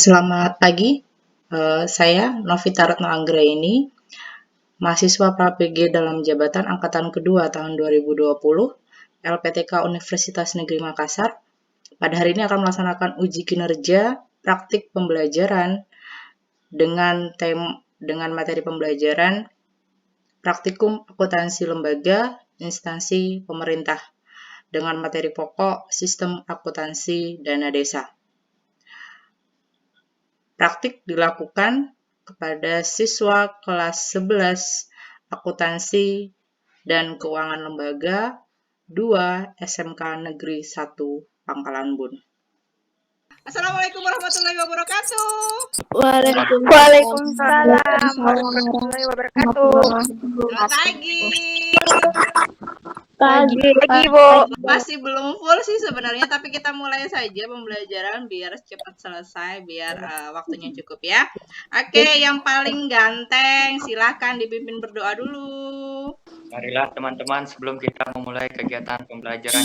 Selamat pagi, saya Novita Retno Anggraini, mahasiswa PAPG dalam jabatan angkatan kedua tahun 2020, LPTK Universitas Negeri Makassar. Pada hari ini akan melaksanakan uji kinerja praktik pembelajaran dengan materi pembelajaran praktikum akuntansi lembaga instansi pemerintah dengan materi pokok sistem akuntansi dana desa. Praktik dilakukan kepada siswa kelas 11 akuntansi dan keuangan lembaga 2 SMK Negeri 1 Pangkalan Bun. Assalamualaikum warahmatullahi wabarakatuh. Waalaikumsalam warahmatullahi wabarakatuh. Selamat pagi. Pagi, Bu. Masih belum full sih sebenarnya, tapi kita mulai saja pembelajaran biar cepat selesai, biar waktunya cukup ya. Oke, yang paling ganteng silahkan dipimpin berdoa dulu. Marilah teman-teman, sebelum kita memulai kegiatan pembelajaran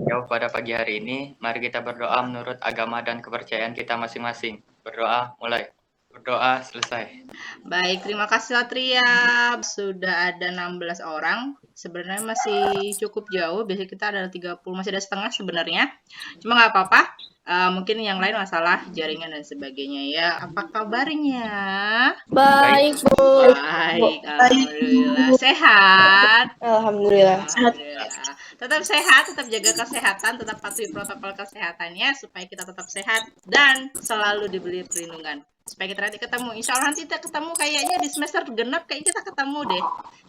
jauh pada pagi hari ini, mari kita berdoa menurut agama dan kepercayaan kita masing-masing. Berdoa mulai. Berdoa selesai. Baik, terima kasih Satria. Sudah ada 16 orang. Sebenarnya masih cukup jauh. Biasanya kita ada 30, masih ada setengah sebenarnya. Cuma nggak apa-apa. Mungkin yang lain masalah jaringan dan sebagainya ya. Apa kabarnya? Baik, Bu. Baik, alhamdulillah. Sehat? Alhamdulillah. Tetap sehat, tetap jaga kesehatan, tetap patuhi protokol kesehatannya supaya kita tetap sehat dan selalu diberi perlindungan. Supaya kita nanti ketemu, insya Allah nanti kita ketemu kayaknya di semester genap, kayaknya kita ketemu deh.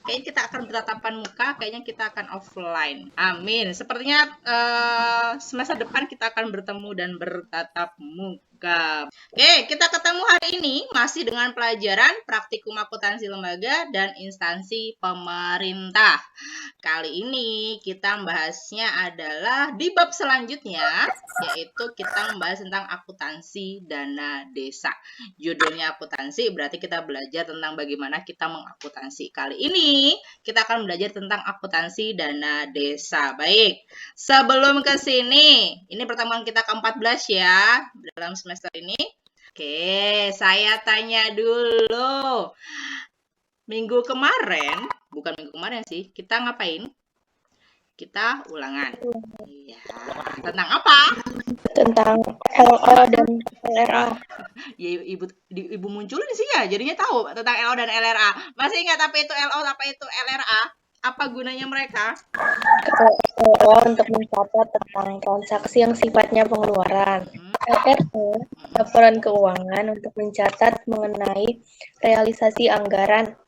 Kayaknya kita akan bertatapan muka, kayaknya kita akan offline. Amin. Sepertinya semester depan kita akan bertemu dan bertatap muka. Oke, kita ketemu hari ini masih dengan pelajaran praktikum akuntansi lembaga dan instansi pemerintah. Kali ini kita membahasnya adalah di bab selanjutnya, yaitu kita membahas tentang akuntansi dana desa. Judulnya akuntansi, berarti kita belajar tentang bagaimana kita mengakuntansi. Kali ini kita akan belajar tentang akuntansi dana desa. Baik, sebelum ke sini, ini pertemuan kita ke-14 ya dalam semester ini. Oke, saya tanya dulu. Minggu kemarin, bukan minggu kemarin sih, kita ngapain? Kita ulangan. Iya. Tentang apa? Tentang LO dan LRA. Ya, ibu munculin sih ya, jadinya tahu tentang LO dan LRA. Masih ingat apa itu LO, apa itu LRA? Apa gunanya mereka? LO untuk mencatat tentang transaksi yang sifatnya pengeluaran. LRA, laporan keuangan untuk mencatat mengenai realisasi anggaran.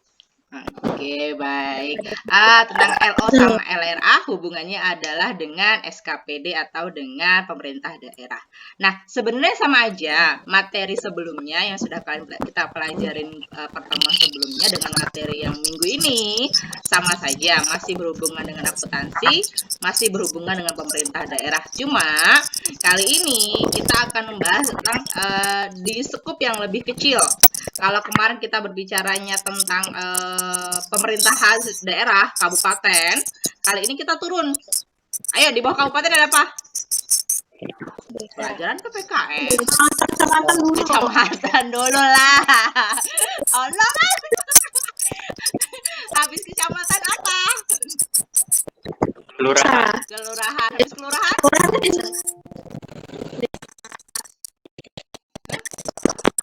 Oke, baik. Tentang LO sama LRA hubungannya adalah dengan SKPD atau dengan pemerintah daerah. Nah, sebenarnya sama aja materi sebelumnya yang sudah kita pelajarin pertemuan sebelumnya dengan materi yang minggu ini sama saja, masih berhubungan dengan akuntansi, masih berhubungan dengan pemerintah daerah. Cuma kali ini kita akan membahas tentang di skup yang lebih kecil. Kalau kemarin kita berbicaranya tentang pemerintahan daerah, kabupaten, kali ini kita turun. Ayo, di bawah kabupaten ada apa? Pelajaran PPKN. Kecamatan dulu lah. Allah. Habis kecamatan apa? Kelurahan. Kelurahan. Habis kelurahan?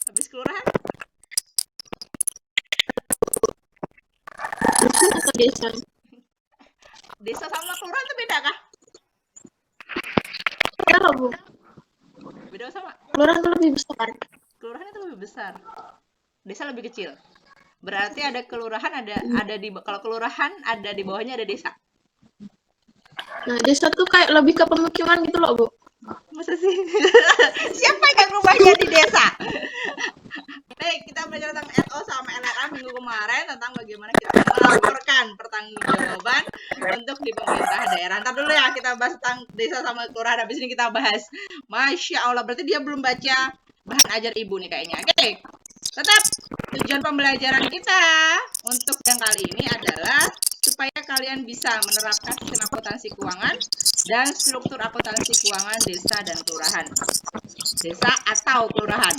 Habis kelurahan? Desa. Desa sama kelurahan itu beda kah? Beda, Bu. Beda sama? Kelurahan itu lebih besar. Kelurahan itu lebih besar. Desa lebih kecil. Berarti ada kelurahan, ada di, kalau kelurahan ada di bawahnya ada desa. Nah, desa tuh kayak lebih ke pemukiman gitu loh, Bu. Masa sih? Siapa yang rumahnya di desa? Baik, kita belajar tentang LO sama LRA minggu kemarin tentang bagaimana kita melaporkan pertanggungjawaban untuk di pemerintah daerah. Ntar dulu ya, kita bahas tentang desa sama kelurahan. Habis ini kita bahas. Masya Allah, berarti dia belum baca bahan ajar ibu nih kayaknya. Oke, tetap tujuan pembelajaran kita untuk yang kali ini adalah supaya kalian bisa menerapkan sistem akuntansi keuangan dan struktur akuntansi keuangan desa dan kelurahan. Desa atau kelurahan.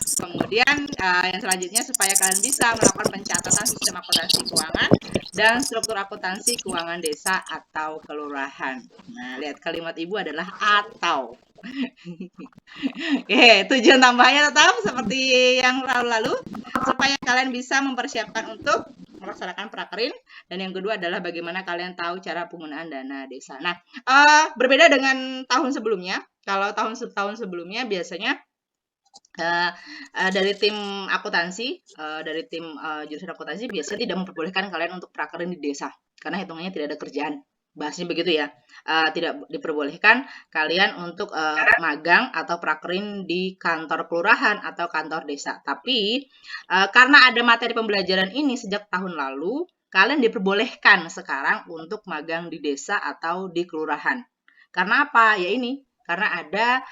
Kemudian yang selanjutnya supaya kalian bisa melakukan pencatatan sistem akuntansi keuangan dan struktur akuntansi keuangan desa atau kelurahan. Nah, lihat kalimat ibu adalah atau. Oke, tujuan tambahnya tetap seperti yang lalu-lalu supaya kalian bisa mempersiapkan untuk melaksanakan prakerin, dan yang kedua adalah bagaimana kalian tahu cara penggunaan dana desa. Nah, berbeda dengan tahun sebelumnya. Kalau tahun sebelumnya biasanya dari tim akuntansi, dari tim jurusan akuntansi biasanya tidak memperbolehkan kalian untuk prakerin di desa karena hitungannya tidak ada kerjaan. Bahasnya begitu ya, tidak diperbolehkan kalian untuk magang atau prakerin di kantor kelurahan atau kantor desa. Tapi karena ada materi pembelajaran ini sejak tahun lalu, kalian diperbolehkan sekarang untuk magang di desa atau di kelurahan. Karena apa? Ya ini, karena ada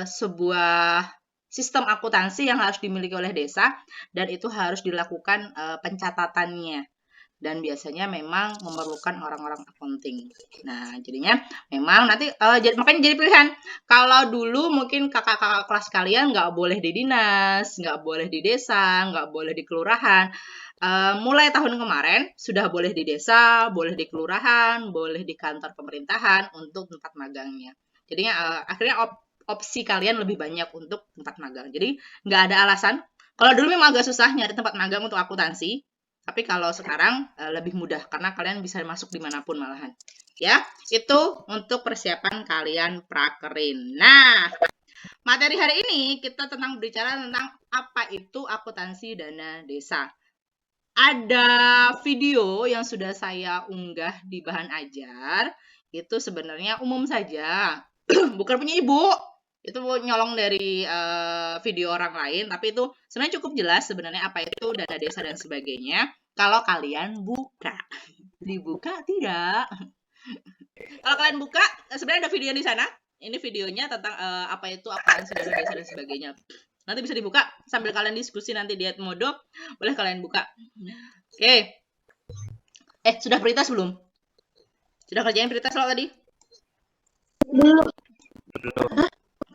sebuah sistem akuntansi yang harus dimiliki oleh desa dan itu harus dilakukan pencatatannya. Dan biasanya memang memerlukan orang-orang accounting. Nah, jadinya memang nanti makanya jadi pilihan. Kalau dulu mungkin kakak-kakak kelas kalian nggak boleh di dinas, nggak boleh di desa, nggak boleh di kelurahan. Mulai tahun kemarin sudah boleh di desa, boleh di kelurahan, boleh di kantor pemerintahan untuk tempat magangnya. Jadinya akhirnya opsi kalian lebih banyak untuk tempat magang. Jadi nggak ada alasan. Kalau dulu memang agak susah nyari tempat magang untuk akuntansi, tapi kalau sekarang lebih mudah karena kalian bisa masuk dimanapun malahan. Ya, itu untuk persiapan kalian prakerin. Nah, materi hari ini kita berbicara tentang apa itu akuntansi dana desa. Ada video yang sudah saya unggah di bahan ajar, itu sebenarnya umum saja, bukan punya ibu. Itu nyolong dari video orang lain, tapi itu sebenarnya cukup jelas sebenarnya apa itu dana desa dan sebagainya. Kalau kalian buka, dibuka tidak? Kalau kalian buka, sebenarnya ada video di sana. Ini videonya tentang apa itu akuntansi dana desa dan sebagainya. Nanti bisa dibuka sambil kalian diskusi nanti di Edmodo, boleh kalian buka. Oke. Sudah prioritas belum? Sudah kerjain prioritas lo tadi? Belum.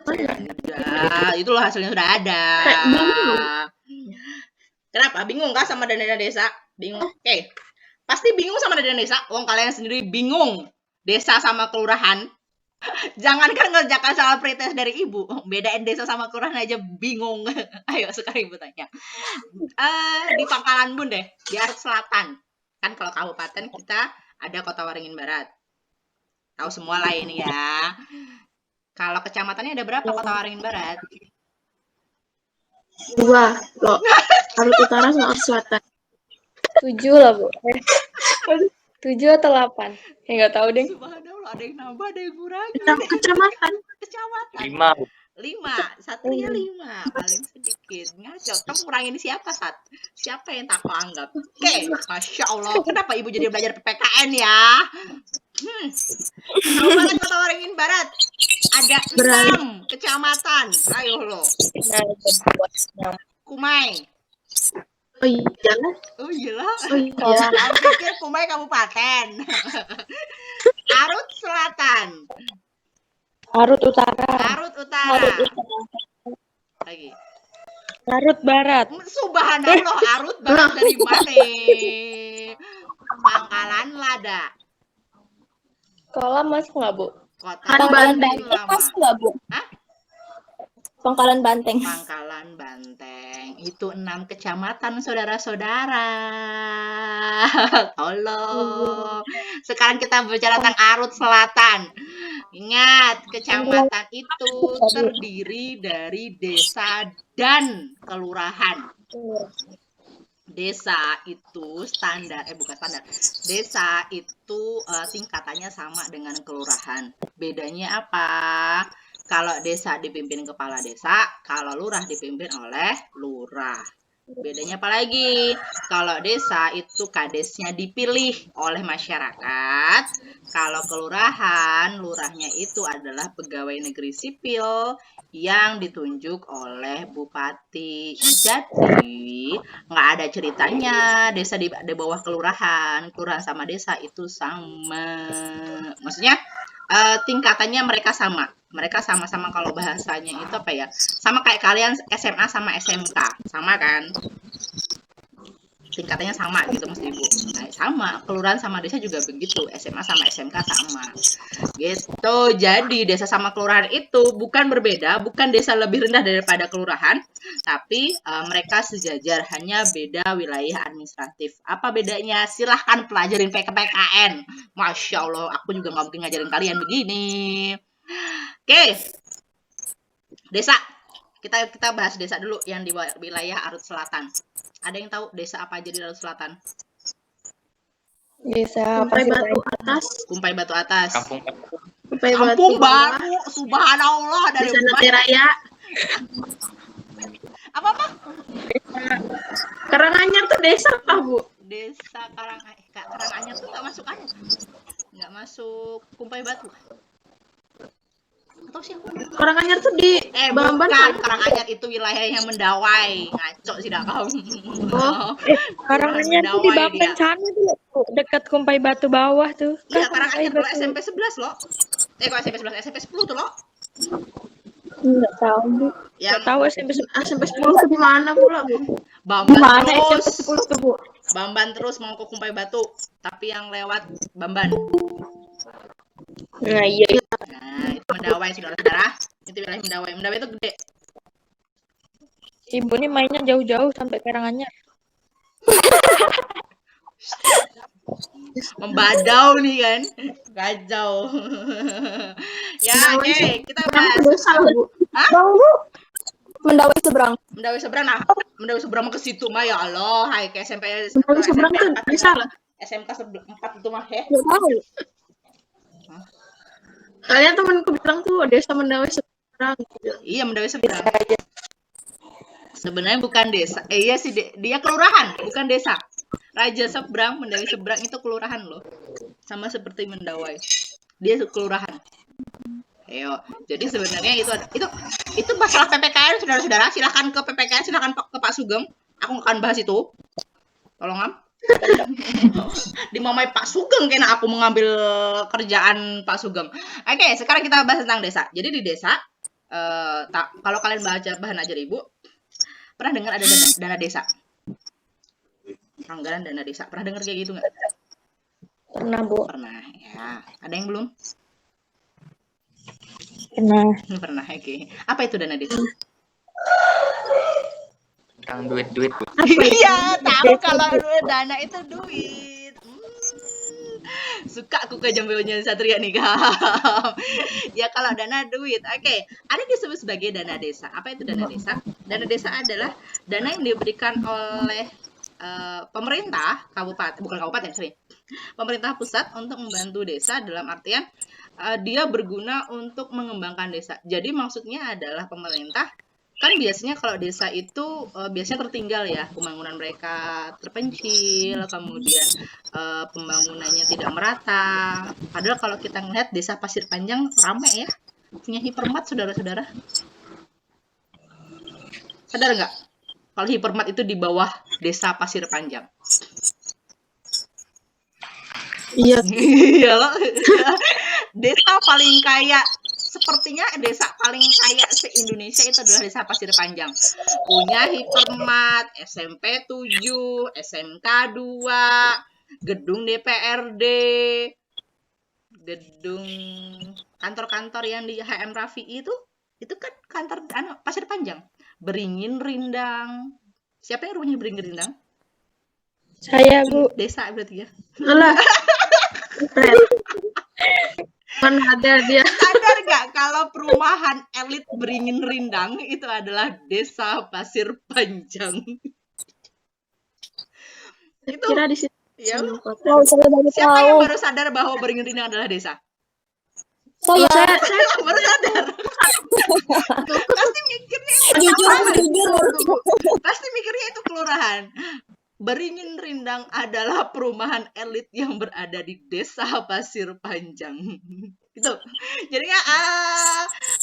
Ya, itulah hasilnya sudah ada. Kenapa? Bingung kah sama dana desa? Bingung. Oke. Pasti bingung sama dana desa. Wong kalian sendiri bingung. Desa sama kelurahan. Jangankan ngerjakan soal pretest dari ibu, bedain desa sama kelurahan aja bingung. Ayo sekarang ibu tanya. Di Pangkalan Bun deh, di Arut Selatan. Kan kalau kabupaten kita ada Kota Waringin Barat. Tahu semua lah ini ya. Kalau kecamatannya ada berapa Kota Waringin Barat? 2 loh. Arut Utara sama Arut Selatan. 7 lah, Bu. 7 atau 8? Nggak tahu deh. Subhanallah, ada yang nambah, ada yang kurangi. Kecamatan. Kecamatan. 5. Satria 5. Paling sedikit. Ngaco. Kamu ngurangin siapa, Sat? Siapa yang tak anggap? Oke. Masya Allah. Kenapa ibu jadi belajar PPKN ya? Kabupaten Kota Waringin Barat. Ada 6 kecamatan. Ayo lo. Kumai. Oh iya lah. Oh iyalah. Oh iya. Aku pikir Kumai kabupaten. Arut Selatan. Arut Utara. Arut Utara. Lagi. Arut Barat. Subhanallah, Arut Barat dari mana? Pangkalan Lada. Kolam masuk nggak, Bu? Kota Pangkalan Banteng Banteng masuk nggak, Bu? Hah? Pangkalan Banteng. Pangkalan Banteng. Itu 6 kecamatan, saudara-saudara. Tolong. Sekarang kita bicara tentang Arut Selatan. Ingat, kecamatan itu terdiri dari desa dan kelurahan. Desa itu bukan standar. Desa itu tingkatannya sama dengan kelurahan. Bedanya apa? Kalau desa dipimpin kepala desa, kalau lurah dipimpin oleh lurah. Bedanya apa lagi? Kalau desa itu kadesnya dipilih oleh masyarakat. Kalau kelurahan, lurahnya itu adalah pegawai negeri sipil yang ditunjuk oleh bupati. Jadi nggak ada ceritanya desa di bawah kelurahan sama desa itu sama. Maksudnya tingkatannya mereka sama. Mereka sama-sama kalau bahasanya itu apa ya? Sama kayak kalian SMA sama SMK, sama kan? Tingkatannya sama gitu Mas Ibu. Nah, sama, kelurahan sama desa juga begitu, SMA sama SMK sama. Gitu. Jadi desa sama kelurahan itu bukan berbeda, bukan desa lebih rendah daripada kelurahan, tapi mereka sejajar, hanya beda wilayah administratif. Apa bedanya? Silahkan pelajarin PKN. Masya Allah, aku juga nggak mungkin ngajarin kalian begini. Oke, desa. Kita bahas desa dulu yang di wilayah Arut Selatan. Ada yang tahu desa apa aja di Arut Selatan? Desa Kumpai Pasir Batu Panjang. Atas. Kumpai Batu Atas. Kampung Kumpai Batu Kampung Bawah. Baru, subhanallah dari Desa Natiraya. apa? Karanganyar tuh desa apa, Bu? Desa Karanganyar tuh nggak masuk nggak masuk Kumpai Batu. Atau siapa? Karanganyar tuh di Bamban. Bukan, Karanganyar itu wilayahnya Mendawai. Ngaco sih dah kamu. Oh, Karanganyar tuh di Mendawai Bamban dia. sana tuh, dekat Kumpai Batu Bawah tuh. Iya, Kan Karanganyar Kumpai kalau Batu. SMP 11 loh. Kok SMP 11, SMP 10 tuh loh. Nggak tahu, Bu. Yang Nggak tahu SMP 10. SMP 10 tuh di mana pula, Bu? Bamban Gimana terus. SMP 10 tuh, Bu? Bamban terus mau ke Kumpai Batu, tapi yang lewat Bamban. Nah, iya. Nah, itu Mendawai, saudara-saudara. Itu wilayah Mendawai. Mendawai itu gede. Ibu nih mainnya jauh-jauh sampai Karanganyar. Membadau nih kan. Kacau. Ya, oke, kita bahas Desa, Bu. Bang Bu, Mendawai seberang. Mendawai seberang. Nah, Mendawai seberang mah ke situ mah ya Allah. Hai ke SMP Mendawai seberang tuh 4 desa. SMK 4 itu mah ya. Nggak tahu. Kalian temanku bilang tuh desa Mendawai seberang. Iya, Mendawai seberang. Sebenarnya bukan desa. Iya sih, dia kelurahan, bukan desa. Raja Seberang, Mendawai seberang itu kelurahan loh. Sama seperti Mendawai. Dia kelurahan. Ayo, jadi sebenarnya itu masalah PPKN, saudara-saudara. Silakan ke PPKN, silakan ke Pak Sugeng. Aku nggak akan bahas itu. Tolong am. Di mamai Pak Sugeng kena aku mengambil kerjaan Pak Sugeng. Oke, sekarang kita bahas tentang desa. Jadi di desa, kalau kalian baca bahan ajar Ibu, pernah dengar ada dana desa? Anggaran dana desa. Pernah dengar kayak gitu nggak? Pernah, Bu. Pernah. Ya. Ada yang belum? Pernah. Pernah. Oke. Apa itu dana desa? tentang duit-duit, Bu. Iya, tahu kalau dana itu duit. Suka aku ke Jambeonya Satria nih, Kak. Ya kalau dana duit. Oke, ada disebut sebagai dana desa. Apa itu dana desa? Dana desa adalah dana yang diberikan oleh pemerintah kabupaten, bukan kabupaten, sorry. Pemerintah pusat untuk membantu desa dalam artian dia berguna untuk mengembangkan desa. Jadi maksudnya adalah pemerintah kan biasanya kalau desa itu biasanya tertinggal ya, pembangunan mereka terpencil, kemudian pembangunannya tidak merata. Padahal kalau kita ngeliat desa Pasir Panjang rame ya, punya hipermat saudara-saudara. Sadar nggak? Kalau hipermat itu di bawah desa Pasir Panjang. Iya. Iya loh. Desa paling kaya, sepertinya desa paling kaya se-Indonesia itu adalah desa Pasir Panjang. Punya hipermat, SMP 7, SMK 2, gedung DPRD, gedung kantor-kantor yang di HM Rafi'i itu kan kantor Pasir Panjang. Beringin Rindang. Siapa yang rumahnya Beringin Rindang? Saya, Bu. Desa berarti ya. Alah. Keren. Mana ada dia. Sadar nggak kalau perumahan elit Beringin Rindang itu adalah desa Pasir Panjang. Itu Kira di situ. ya. Wow, saya baru Siapa yang tahu. baru sadar bahwa Beringin Rindang adalah desa? Saya Baru sadar. Pasti mikirnya itu jujur. Pasti mikirnya itu kelurahan. Beringin Rindang adalah perumahan elit yang berada di desa Pasir Panjang. Gitu. Jadi ya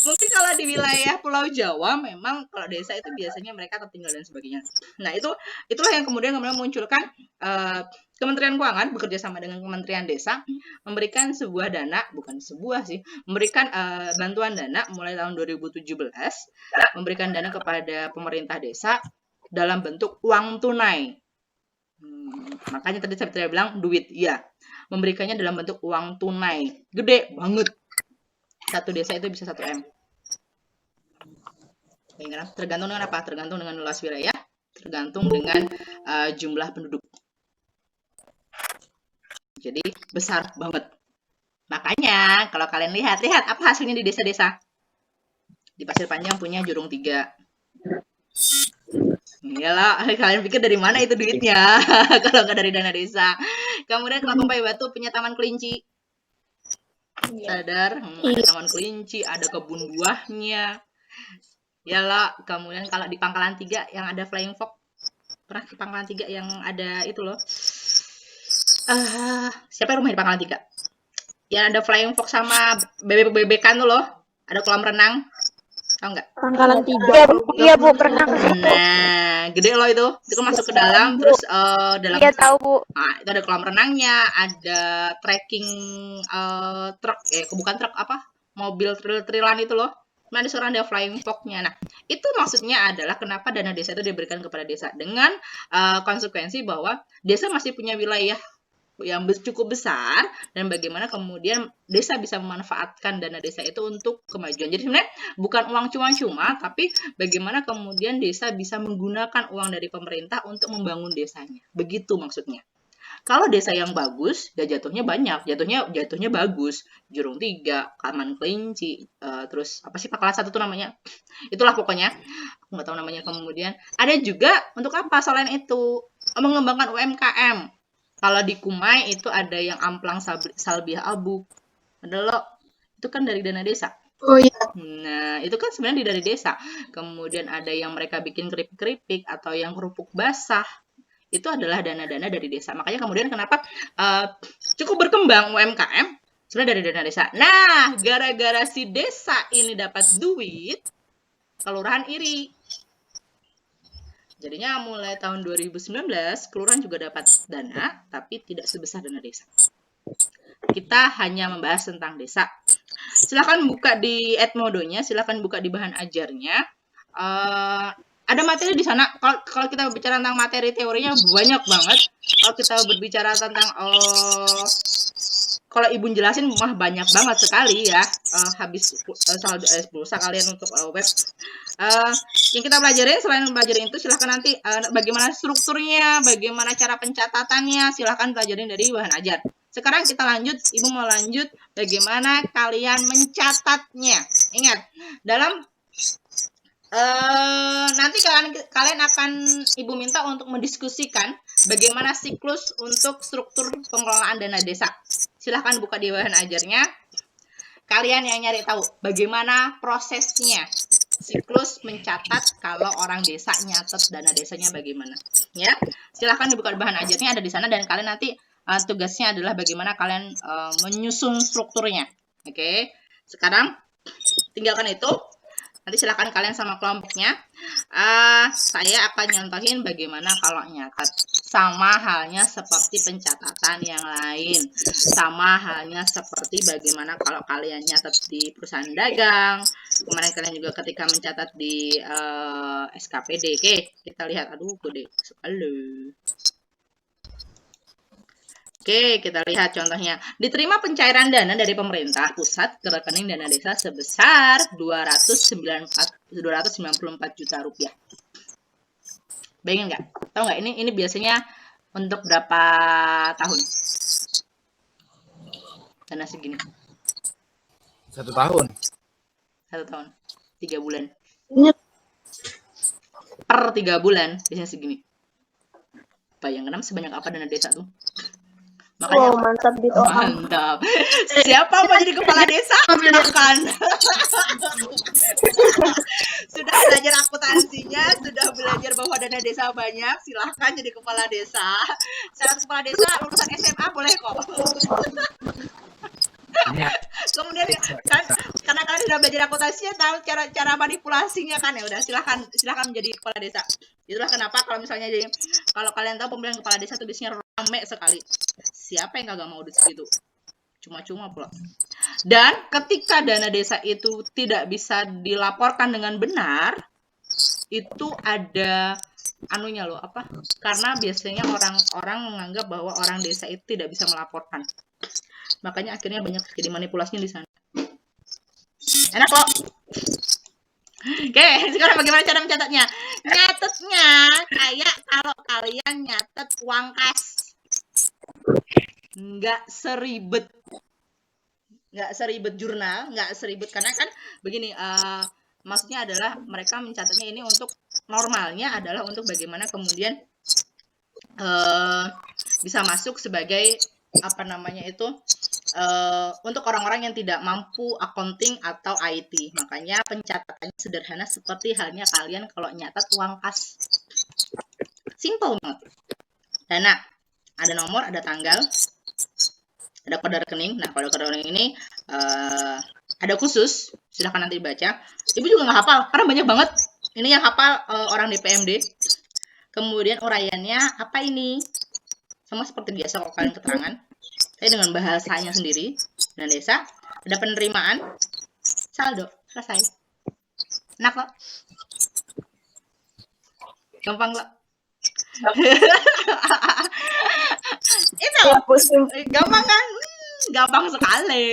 mungkin kalau di wilayah Pulau Jawa memang kalau desa itu biasanya mereka tertinggal dan sebagainya. Nah, itulah yang kemudian munculkan Kementerian Keuangan bekerja sama dengan Kementerian Desa memberikan sebuah dana, bukan sebuah sih, memberikan bantuan dana mulai tahun 2017, memberikan dana kepada pemerintah desa dalam bentuk uang tunai. Makanya tadi saya bilang duit, ya. Memberikannya dalam bentuk uang tunai. Gede banget. Satu desa itu bisa 1 M. Tergantung dengan apa? Tergantung dengan luas wilayah, tergantung dengan jumlah penduduk. Jadi besar banget. Makanya kalau kalian lihat apa hasilnya di desa-desa. Di Pasir Panjang punya Jurung 3. Iyalah, kalian pikir dari mana itu duitnya? Kalau nggak dari dana desa. Kemudian Kelapa Batu punya Taman Kelinci. Sadar? Ada Taman Kelinci, ada kebun buahnya. Iyalah, kemudian kalau di Pangkalan 3 yang ada Flying Fox. Pernah ke Pangkalan 3 yang ada itu loh. Siapa yang rumah di Pangkalan 3? Yang ada Flying Fox sama bebek-bebekan tuh loh. Ada kolam renang. Tahu nggak? Pangkalan 3. Iya Bu, pernah ke situ. Nah, gede loh itu. Itu kan masuk ke dalam, terus dalam. Iya tahu Bu. Nah, itu ada kolam renangnya, ada trekking truk, bukan truk apa? Mobil tril-trilan itu loh. Nah, di sana ada Flying Fox-nya. Nah, itu maksudnya adalah kenapa dana desa itu diberikan kepada desa dengan konsekuensi bahwa desa masih punya wilayah yang cukup besar dan bagaimana kemudian desa bisa memanfaatkan dana desa itu untuk kemajuan. Jadi sebenarnya bukan uang cuma-cuma, tapi bagaimana kemudian desa bisa menggunakan uang dari pemerintah untuk membangun desanya. Begitu maksudnya. Kalau desa yang bagus, ya jatuhnya banyak, jatuhnya bagus. Jurung 3, Taman Kelinci, terus apa sih Pangkalan 1 tuh namanya? Itulah pokoknya. Aku nggak tahu namanya. Kemudian ada juga untuk apa selain itu? Mengembangkan UMKM. Kalau di Kumai itu ada yang Amplang Salbiah Abu. Ada loh. Itu kan dari dana desa. Oh iya. Nah, itu kan sebenarnya dari desa. Kemudian ada yang mereka bikin keripik-keripik atau yang kerupuk basah. Itu adalah dana-dana dari desa. Makanya kemudian kenapa cukup berkembang UMKM sebenarnya dari dana desa. Nah, gara-gara si desa ini dapat duit, kelurahan iri. Jadinya mulai tahun 2019, kelurahan juga dapat dana, tapi tidak sebesar dana desa. Kita hanya membahas tentang desa. Silahkan buka di Edmodo-nya, silahkan buka di bahan ajarnya. Ada materi di sana. Kalau kita berbicara tentang materi teorinya banyak banget. Kalau kita berbicara tentang kalau ibu jelasin mah banyak banget sekali ya. Habis pulsa kalian untuk web. Yang kita pelajarin selain pelajarin itu silahkan nanti bagaimana strukturnya, bagaimana cara pencatatannya, silahkan pelajarin dari bahan ajar. Sekarang kita lanjut, ibu mau lanjut bagaimana kalian mencatatnya. Ingat, dalam nanti kalian akan ibu minta untuk mendiskusikan bagaimana siklus untuk struktur pengelolaan dana desa. Silahkan buka di bahan ajarnya. Kalian yang nyari tahu bagaimana prosesnya siklus mencatat kalau orang desa nyatet dana desanya bagaimana. Ya, silahkan dibuka di bahan ajarnya ada di sana dan kalian nanti tugasnya adalah bagaimana kalian menyusun strukturnya. Oke, sekarang tinggalkan itu. Nanti silakan kalian sama kelompoknya. Saya akan nyontohin bagaimana kalau nyatat. Sama halnya seperti pencatatan yang lain. Sama halnya seperti bagaimana kalau kalian nyatat di perusahaan dagang. Kemarin kalian juga ketika mencatat di SKPD. Oke, kita lihat. Aduh, gede. Halo. Oke, kita lihat contohnya. Diterima pencairan dana dari pemerintah pusat ke rekening dana desa sebesar 294 juta rupiah. Bayangin nggak? Tahu nggak ini biasanya untuk berapa tahun? Dana segini. 1 tahun. 1 tahun. 3 bulan. Ingat. Per 3 bulan biasanya segini. Bayangin sebanyak apa dana desa tuh? Makanya mantap gitu. mantap. Siapa mau jadi kepala desa? Silakan. Sudah belajar akuntansinya, sudah belajar bahwa dana desa banyak, silahkan jadi kepala desa. Syarat kepala desa lulusan SMA boleh kok. Kemudian kan karena kalian sudah belajar akuntansinya tahu cara manipulasinya kan, ya udah silahkan menjadi kepala desa. Itulah kenapa kalau misalnya kalau kalian tahu pemilihan kepala desa itu biasanya rame sekali. Siapa yang kagak mau duit segitu? Cuma-cuma pula. Dan ketika dana desa itu tidak bisa dilaporkan dengan benar, itu ada anunya loh, apa? Karena biasanya orang-orang menganggap bahwa orang desa itu tidak bisa melaporkan. Makanya akhirnya banyak jadi manipulasinya di sana. Enak kok. Oke, sekarang bagaimana cara mencatatnya? Nyatetnya kayak kalau kalian nyatet uang kas. Nggak seribet jurnal, nggak seribet, karena kan begini, maksudnya adalah mereka mencatatnya ini untuk normalnya adalah untuk bagaimana kemudian bisa masuk sebagai apa namanya itu untuk orang-orang yang tidak mampu accounting atau IT. Makanya pencatatannya sederhana seperti halnya kalian kalau nyatat uang kas. Simple banget. Dana, ada nomor, ada tanggal, ada kode rekening. Nah, kode rekening ini ada khusus, silahkan nanti baca. Ibu juga nggak hafal, karena banyak banget. Ini yang hafal orang DPMD. Kemudian uraiannya apa ini? Sama seperti biasa kalau kalian keterangan. Saya dengan bahasanya sendiri. Dan desa, ada penerimaan, saldo, selesai. Enak kok. Gampang kok. Itu gampang kan? Gampang sekali.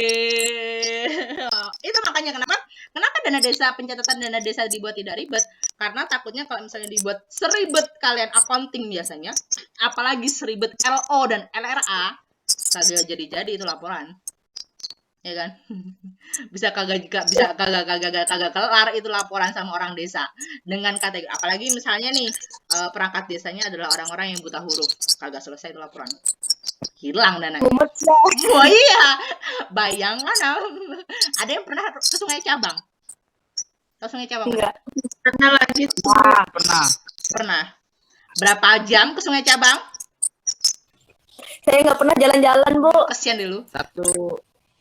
Itu makanya kenapa pencatatan dana desa dibuat tidak ribet, karena takutnya kalau misalnya dibuat seribet kalian accounting biasanya, apalagi seribet LO dan LRA, kagak jadi itu laporan, ya kan? bisa kagak kelar itu laporan sama orang desa dengan kategori, apalagi misalnya nih perangkat desanya adalah orang-orang yang buta huruf, kagak selesai itu laporan, hilang dananya. Oh iya, bayangkan ada yang pernah ke Sungai Cabang? Tahu Sungai Cabang? Enggak. Pernah lagi. Pernah. Berapa jam ke Sungai Cabang? Saya nggak pernah jalan-jalan, Bu. Kesian dulu.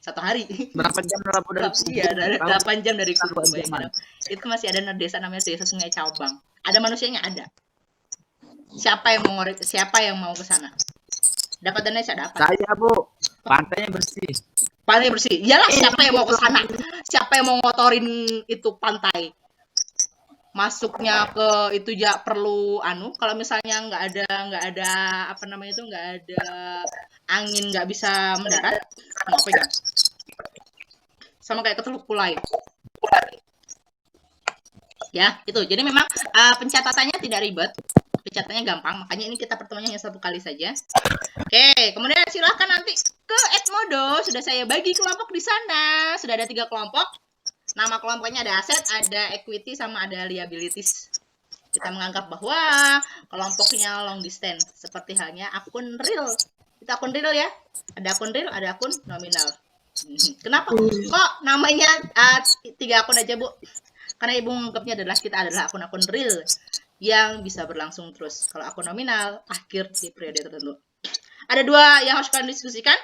Satu hari. Berapa jam dari Iya, 8 jam dari Kubu. Jam. Itu masih ada desa namanya Desa Sungai Cabang. Ada manusianya, ada. Siapa yang mau ke sana? Dapat dana saya dapat. Saya, Bu. Pantainya bersih. Pantai bersih. Iyalah, siapa yang mau ke sana? Siapa yang mau ngotorin itu pantai? Masuknya ke itu ya perlu kalau misalnya nggak ada apa namanya itu, nggak ada angin, nggak bisa mendarat, nggak pegang. Sama kayak ke Teluk Kulai. Ya, itu. Jadi memang pencatatannya tidak ribet. Pencatatannya gampang, makanya ini kita pertemuannya hanya 1 kali saja. Oke, kemudian silahkan nanti ke Edmodo. Sudah saya bagi kelompok di sana. Sudah ada 3 kelompok. Nama kelompoknya ada aset, ada equity, sama ada liabilities. Kita menganggap bahwa kelompoknya long distance, seperti halnya akun real. Itu akun real ya. Ada akun real, ada akun nominal. Kenapa? Kok namanya 3 akun aja, Bu? Karena Ibu menganggapnya adalah kita adalah akun-akun real yang bisa berlangsung terus. Kalau akun nominal, akhir di periode tertentu. Ada 2 yang harus kalian diskusikan.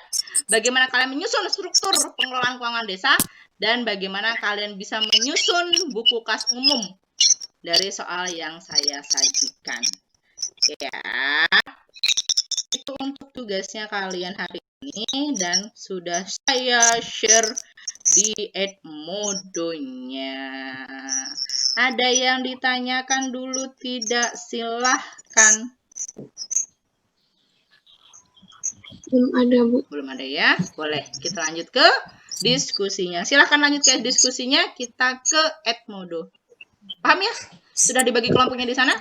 Bagaimana kalian menyusun struktur pengelolaan keuangan desa, dan bagaimana kalian bisa menyusun buku kas umum dari soal yang saya sajikan. Ya, itu untuk tugasnya kalian hari ini, dan sudah saya share di Edmodo-nya. Ada yang ditanyakan dulu tidak? Silahkan. Belum ada, Bu. Belum ada ya? Boleh, kita lanjut ke diskusinya. Silahkan lanjut ke diskusinya, kita ke Edmodo. Paham ya? Sudah dibagi kelompoknya di sana?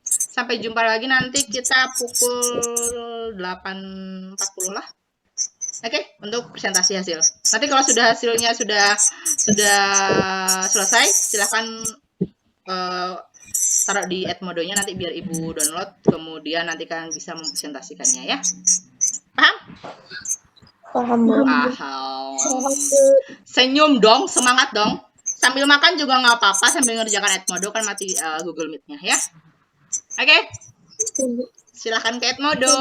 Sampai jumpa lagi nanti kita pukul 8.40 lah. Oke, untuk presentasi hasil. Nanti kalau sudah hasilnya sudah selesai, silahkan taruh di Edmodo-nya nanti biar Ibu download, kemudian nanti kalian bisa mempresentasikannya ya. Paham? Paham, Bu. Paham. Senyum dong, semangat dong. Sambil makan juga nggak apa-apa, sambil ngerjakan Edmodo, kan mati Google Meet-nya ya. Oke. Silahkan ke Edmodo.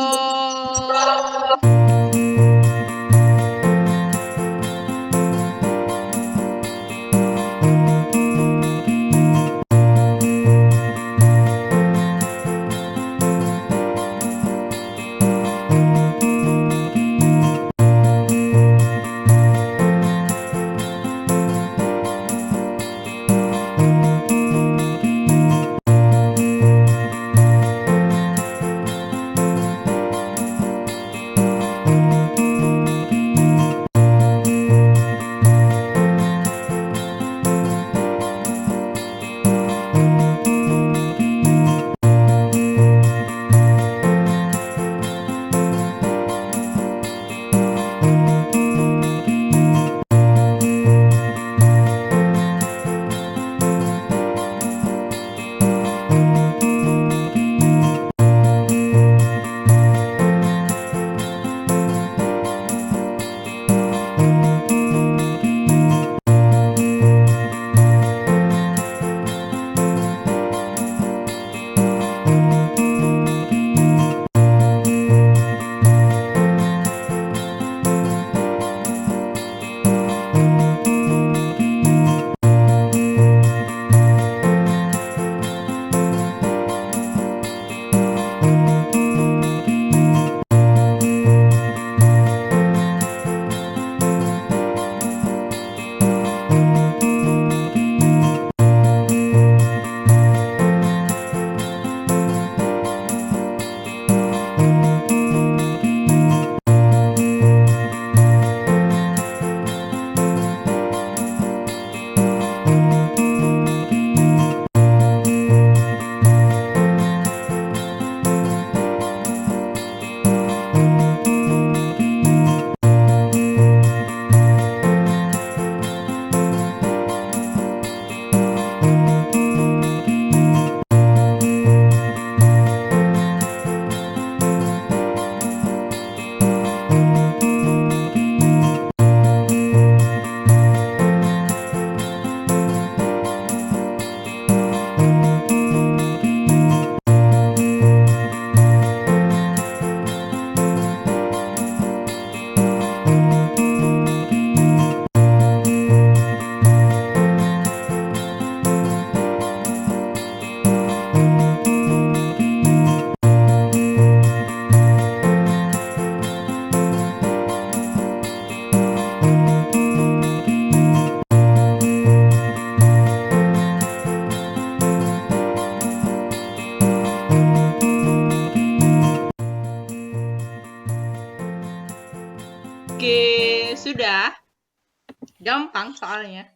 Gampang soalnya.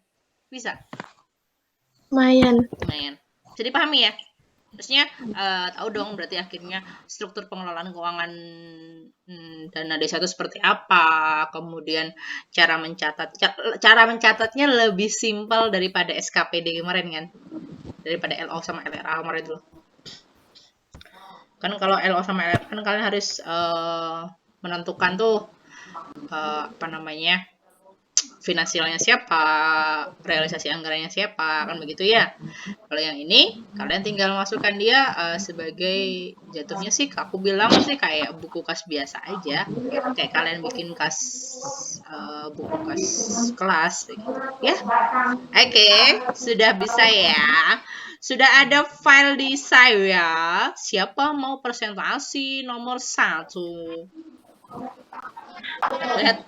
Bisa. Lumayan. Lumayan. Bisa dipahami ya? Maksudnya tahu dong berarti akhirnya struktur pengelolaan keuangan dana desa itu seperti apa, kemudian cara mencatatnya lebih simpel daripada SKPD kemarin kan, daripada LO sama LRA kemarin itu. Kan kalau LO sama LRA kan kalian harus menentukan tuh apa namanya, finansialnya siapa, realisasi anggarannya siapa, kan begitu ya. Kalau yang ini kalian tinggal masukkan dia sebagai jatuhnya sih aku bilang sih kayak buku kas biasa aja, kayak kalian bikin kas buku kas kelas gitu. Ya. Oke, sudah bisa ya. Sudah ada file di saya. Siapa mau presentasi nomor 1? Lihat.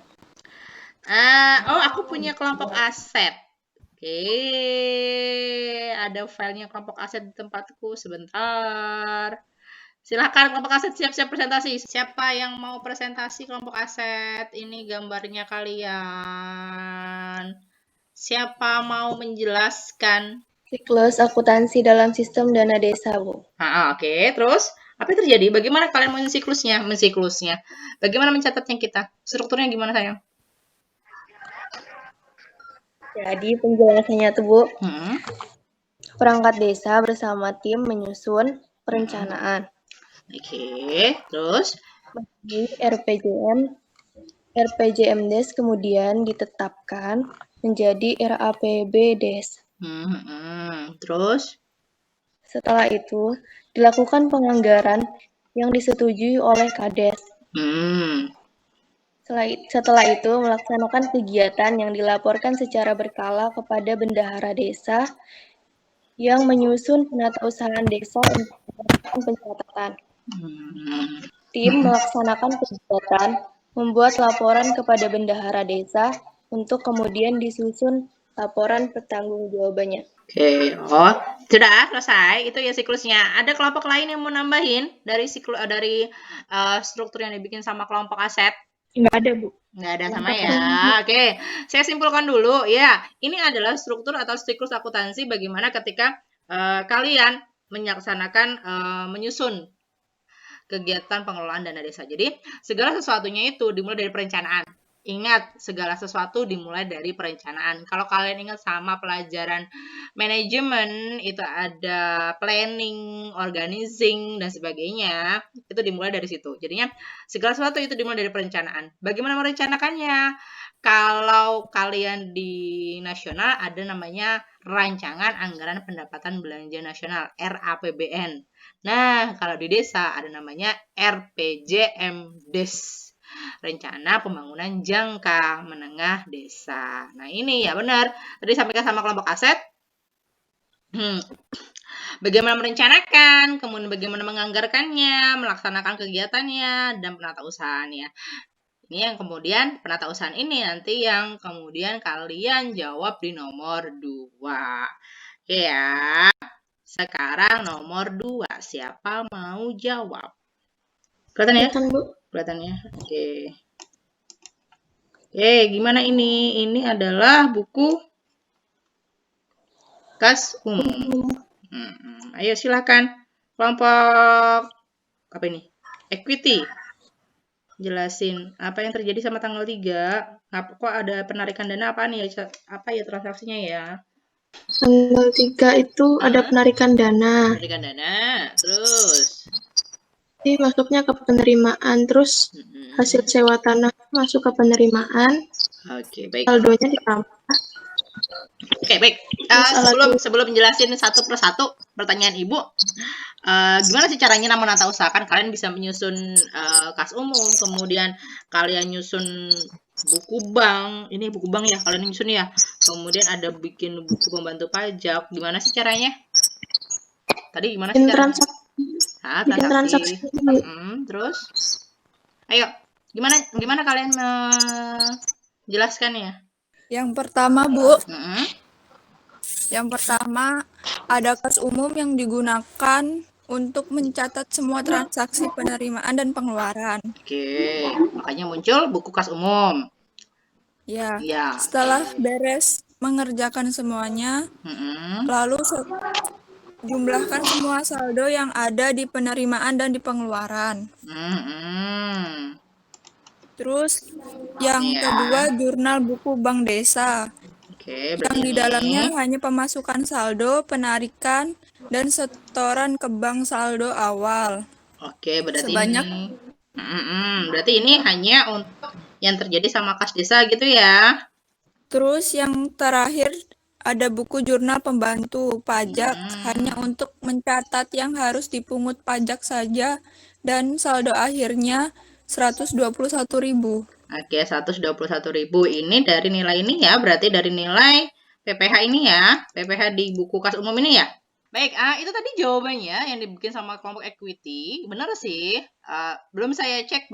Oh, aku punya kelompok aset. Oke, ada filenya kelompok aset di tempatku. Sebentar. Silahkan kelompok aset siap-siap presentasi. Siapa yang mau presentasi kelompok aset? Ini gambarnya kalian. Siapa mau menjelaskan? Siklus akuntansi dalam sistem dana desa, Bu. Oke. Terus, apa yang terjadi? Bagaimana kalian mensiklusnya? Bagaimana mencatatnya kita? Strukturnya gimana, sayang? Jadi penjelasannya tuh, Bu. Hmm. Perangkat desa bersama tim menyusun perencanaan. Oke. Terus? Di RPJMDes kemudian ditetapkan menjadi RAPBDes. Terus? Setelah itu, dilakukan penganggaran yang disetujui oleh Kades. Setelah itu, melaksanakan kegiatan yang dilaporkan secara berkala kepada bendahara desa yang menyusun penatausahaan desa untuk melakukan pencatatan. Tim melaksanakan kegiatan, membuat laporan kepada bendahara desa untuk kemudian disusun laporan pertanggungjawabannya. Oke, sudah selesai. Itu ya siklusnya. Ada kelompok lain yang mau nambahin dari struktur yang dibikin sama kelompok aset? Nggak ada, Bu. Nggak ada sama ya. Oke, saya simpulkan dulu. Ya, ini adalah struktur atau siklus akuntansi bagaimana ketika kalian menyusun kegiatan pengelolaan dana desa. Jadi, segala sesuatunya itu dimulai dari perencanaan. Ingat, segala sesuatu dimulai dari perencanaan. Kalau kalian ingat sama pelajaran manajemen, itu ada planning, organizing, dan sebagainya. Itu dimulai dari situ. Jadinya, segala sesuatu itu dimulai dari perencanaan. Bagaimana merencanakannya? Kalau kalian di nasional, ada namanya Rancangan Anggaran Pendapatan Belanja Nasional, RAPBN. Nah, kalau di desa, ada namanya RPJMDes. Rencana Pembangunan Jangka Menengah Desa. Nah, ini ya benar. Tadi sampaikan sama kelompok aset. Bagaimana merencanakan, kemudian bagaimana menganggarkannya, melaksanakan kegiatannya, dan penatausahaannya. Ini yang kemudian penatausahaan ini nanti yang kemudian kalian jawab di nomor 2. Ya. Sekarang nomor 2. Siapa mau jawab? Kelihatan ya? Kelihatan, Bu. Kelihatan ya? Oke. Gimana ini? Ini adalah buku kas umum. Ayo silakan. Kelompok apa ini? Equity. Jelasin apa yang terjadi sama tanggal 3. Kok ada penarikan dana apa nih ya? Apa ya transaksinya ya? Tanggal 3 itu ada penarikan dana. Penarikan dana. Terus Jadi masuknya ke penerimaan, terus hasil sewa tanah masuk ke penerimaan. Oke, baik. Saldonya ditambah. Oke, baik. Sebelum jelasin satu persatu pertanyaan Ibu, gimana sih caranya menatausahakan? Kalian bisa menyusun kas umum, kemudian kalian nyusun buku bank. Ini buku bank ya, kalian nyusun ya. Kemudian ada bikin buku pembantu pajak. Gimana sih caranya? Tadi gimana sih caranya? Bikin transaksi. Terus, ayo, gimana kalian menjelaskannya? Yang pertama, Bu. Yang pertama, ada kas umum yang digunakan untuk mencatat semua transaksi penerimaan dan pengeluaran. Oke, makanya muncul buku kas umum. Ya, Ya. setelah beres mengerjakan semuanya, Mm-mm. lalu jumlahkan semua saldo yang ada di penerimaan dan di pengeluaran. Mm-mm. Terus yang Iya. kedua, jurnal buku Bank Desa. Oke, Yang berarti di ini. dalamnya hanya pemasukan saldo, penarikan, dan setoran ke bank saldo awal. Oke, berarti Sebanyak ini. Berarti ini hanya untuk yang terjadi sama kas desa gitu ya. Terus yang terakhir ada buku jurnal pembantu pajak hanya Hmm. untuk mencatat yang harus dipungut pajak saja dan saldo akhirnya 121.000. Oke, 121.000 ini dari nilai ini ya, berarti dari nilai PPh ini ya, PPh di buku kas umum ini ya. Baik, itu tadi jawabannya yang dibikin sama kelompok equity. Benar sih, belum saya cek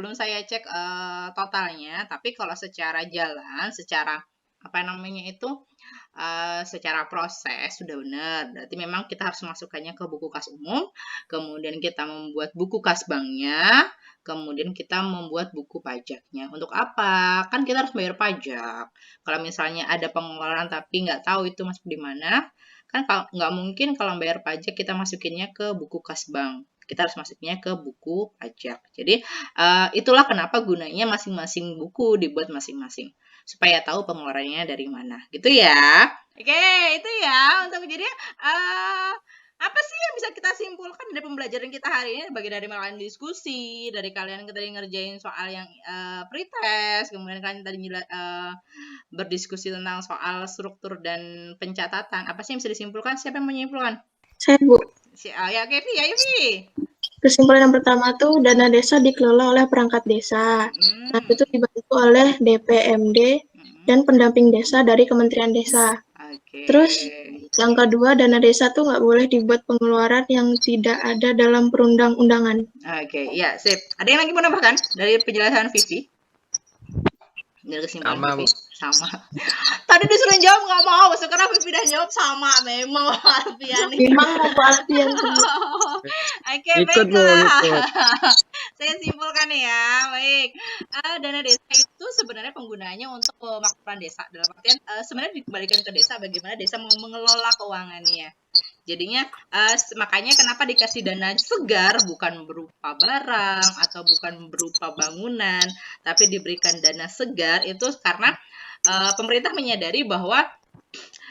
totalnya, tapi kalau secara jalan, secara apa namanya itu, secara proses sudah benar. Berarti memang kita harus masukkannya ke buku kas umum, kemudian kita membuat buku kas banknya, kemudian kita membuat buku pajaknya. Untuk apa? Kan kita harus bayar pajak. Kalau misalnya ada pengeluaran tapi nggak tahu itu masuk di mana, kan nggak mungkin kalau bayar pajak kita masukinnya ke buku kas bank. Kita harus masukinnya ke buku pajak. Jadi itulah kenapa gunanya masing-masing buku dibuat masing-masing supaya tahu pengeluarannya dari mana. Gitu ya. Oke, itu ya untuk jadi apa sih yang bisa kita simpulkan dari pembelajaran kita hari ini? Bagi dari kalian diskusi, dari kalian tadi ngerjain soal yang pretest, kemudian kalian tadi berdiskusi tentang soal struktur dan pencatatan. Apa sih yang bisa disimpulkan? Siapa yang menyimpulkan? Saya, Bu. Ya, Kevi, ayo Vi. Kesimpulan yang pertama tuh dana desa dikelola oleh perangkat desa. Nah, itu dibantu oleh DPMD dan pendamping desa dari Kementerian Desa. Oke. Terus yang kedua, dana desa tuh nggak boleh dibuat pengeluaran yang tidak ada dalam perundang-undangan. Oke, ya, sip. Ada yang lagi mau nambahkan dari penjelasan Vivi? Dari kesimpulan Sama, Vivi? Bu. Sama. Tadi disuruh jawab nggak mau, sekarang Vivi udah jawab sama. Memang Alfian. Memang mau Alfian. Oke, Ikut, Bu, baiklah. ikut. Saya simpulkan ya, baik. Dana desa itu sebenarnya penggunaannya untuk pemakmuran desa. Dalam artian sebenarnya dikembalikan ke desa bagaimana desa mau mengelola keuangannya. Jadinya makanya kenapa dikasih dana segar, bukan berupa barang atau bukan berupa bangunan, tapi diberikan dana segar itu karena pemerintah menyadari bahwa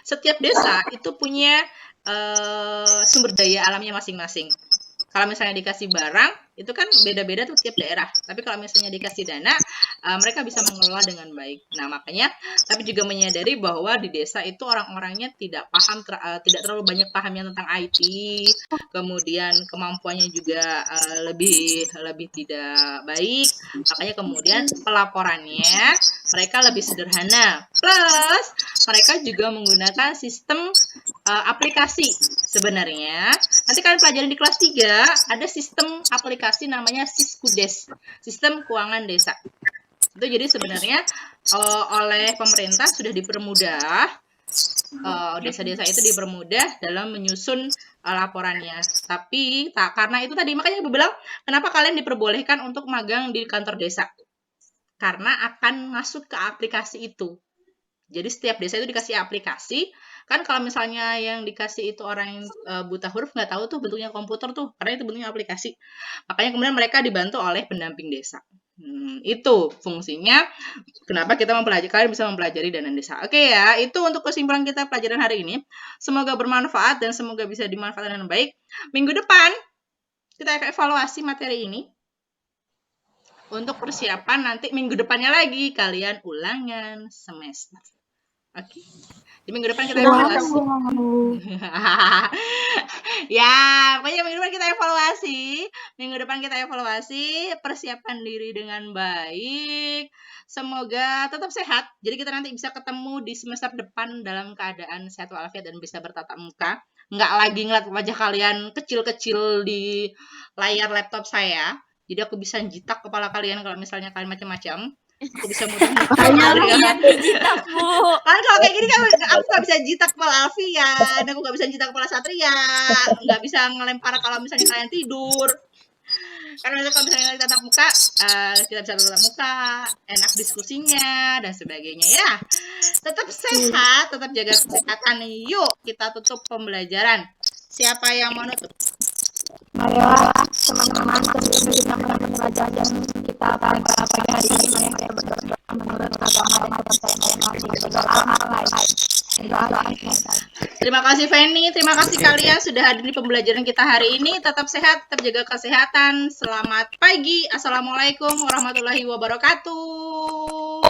setiap desa itu punya sumber daya alamnya masing-masing. Kalau misalnya dikasih barang, itu kan beda-beda tuh tiap daerah. Tapi kalau misalnya dikasih dana, mereka bisa mengelola dengan baik. Nah, makanya tapi juga menyadari bahwa di desa itu orang-orangnya tidak paham, tidak terlalu banyak pahamnya tentang IT. Kemudian kemampuannya juga lebih tidak baik. Makanya kemudian pelaporannya mereka lebih sederhana. Plus, mereka juga menggunakan sistem aplikasi sebenarnya. Nanti kalian pelajarin di kelas 3, ada sistem aplikasi namanya Siskudes, sistem keuangan desa. Itu jadi sebenarnya oleh pemerintah sudah dipermudah, desa-desa itu dipermudah dalam menyusun laporannya. Tapi karena itu tadi makanya Ibu bilang, kenapa kalian diperbolehkan untuk magang di kantor desa? Karena akan masuk ke aplikasi itu. Jadi setiap desa itu dikasih aplikasi. Kan kalau misalnya yang dikasih itu orang yang buta huruf nggak tahu tuh bentuknya komputer tuh, karena itu bentuknya aplikasi. Makanya kemudian mereka dibantu oleh pendamping desa. Itu fungsinya kenapa kita kalian bisa mempelajari dana desa. Oke ya, itu untuk kesimpulan kita pelajaran hari ini. Semoga bermanfaat dan semoga bisa dimanfaatkan dengan baik. Minggu depan kita evaluasi materi ini. Untuk persiapan nanti minggu depannya lagi kalian ulangan semester. Oke. Di minggu depan kita evaluasi. Ya, pokoknya minggu depan kita evaluasi. Minggu depan kita evaluasi, persiapkan diri dengan baik. Semoga tetap sehat. Jadi kita nanti bisa ketemu di semester depan dalam keadaan sehat walafiat dan bisa bertatap muka. Nggak lagi ngeliat wajah kalian kecil-kecil di layar laptop saya. Jadi aku bisa jitak kepala kalian kalau misalnya kalian macam-macam. Aku bisa mudah-mudahan. Dijitak, Bu. Kan kalau kayak gini kan aku nggak bisa jitak kepala Alfian, aku nggak bisa jitak kepala Satria, nggak bisa ngelempar kalau misalnya kalian tidur. Karena kalau misalnya kita tatap muka, kita bisa tatap muka, enak diskusinya dan sebagainya ya. Tetap sehat, tetap jaga kesehatan. Yuk kita tutup pembelajaran. Siapa yang mau nutup? Marilah teman-teman sebelum kita mulai pembelajaran kita pada pagi hari ini, mari kita berdoa menurut agama dan kepercayaan masing-masing. Berdoa. Terima kasih Feni, terima kasih kalian sudah hadir di pembelajaran kita hari ini. Tetap sehat, tetap jaga kesehatan. Selamat pagi. Assalamualaikum warahmatullahi wabarakatuh.